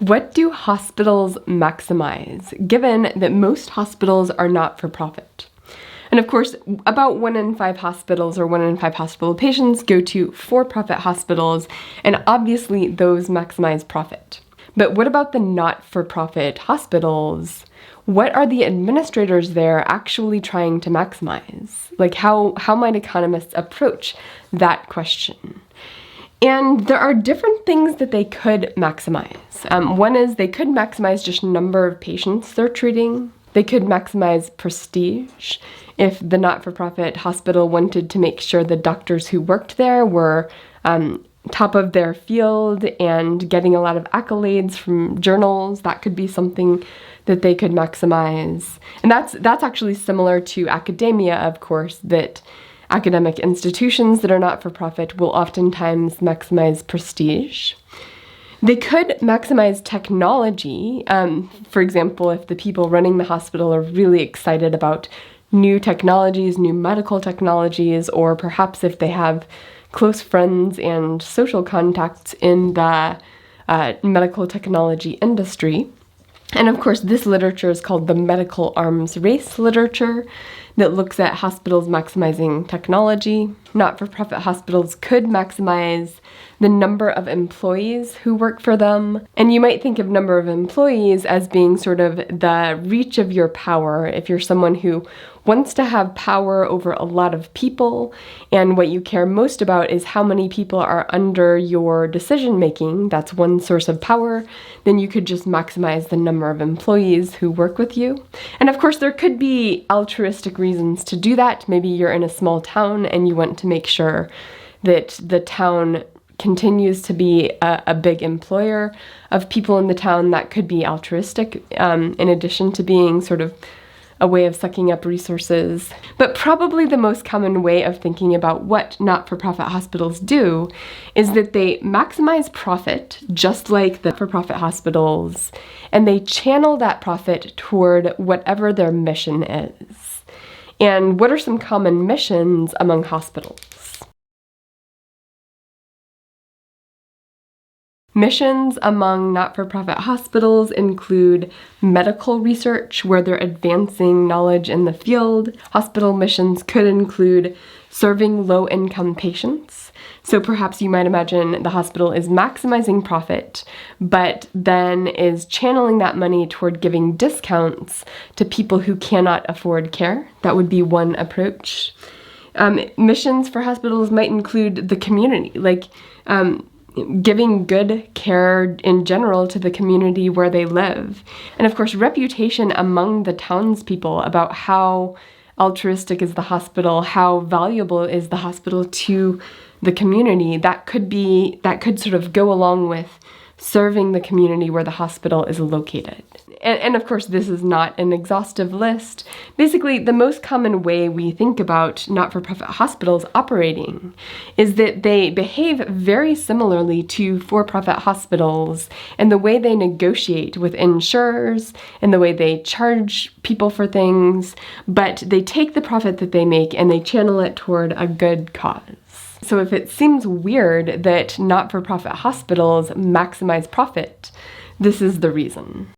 What do hospitals maximize, given that most hospitals are not-for-profit? And of course, about 1 in 5 hospitals or 1 in 5 hospital patients go to for-profit hospitals, and obviously those maximize profit. But what about the not-for-profit hospitals? What are the administrators there actually trying to maximize? Like how might economists approach that question? And there are different things that they could maximize. One is they could maximize just number of patients they're treating. They could maximize prestige. If the not-for-profit hospital wanted to make sure the doctors who worked there were top of their field and getting a lot of accolades from journals, that could be something that they could maximize. And that's actually similar to academia, of course, that academic institutions that are not-for-profit will oftentimes maximize prestige. They could maximize technology. For example, if the people running the hospital are really excited about new technologies, new medical technologies, or perhaps if they have close friends and social contacts in the medical technology industry. And of course, this literature is called the medical arms race literature that looks at hospitals maximizing technology. Not-for-profit hospitals could maximize the number of employees who work for them. And you might think of number of employees as being sort of the reach of your power. If you're someone who wants to have power over a lot of people, and what you care most about is how many people are under your decision-making, that's one source of power, then you could just maximize the number of employees who work with you. And of course, there could be altruistic reasons to do that. Maybe you're in a small town and you want to make sure that the town continues to be a big employer of people in the town. That could be altruistic, in addition to being sort of a way of sucking up resources. But probably the most common way of thinking about what not-for-profit hospitals do is that they maximize profit, just like the for-profit hospitals, and they channel that profit toward whatever their mission is. And what are some common missions among hospitals? Missions among not-for-profit hospitals include medical research, where they're advancing knowledge in the field. Hospital missions could include serving low-income patients. So perhaps you might imagine the hospital is maximizing profit, but then is channeling that money toward giving discounts to people who cannot afford care. That would be one approach. Missions for hospitals might include the community, like giving good care in general to the community where they live. And of course, reputation among the townspeople about how altruistic is the hospital, how valuable is the hospital to the community, that could sort of go along with serving the community where the hospital is located. And of course, this is not an exhaustive list. Basically, the most common way we think about not-for-profit hospitals operating is that they behave very similarly to for-profit hospitals in the way they negotiate with insurers and the way they charge people for things, but they take the profit that they make and they channel it toward a good cause. So if it seems weird that not-for-profit hospitals maximize profit, this is the reason.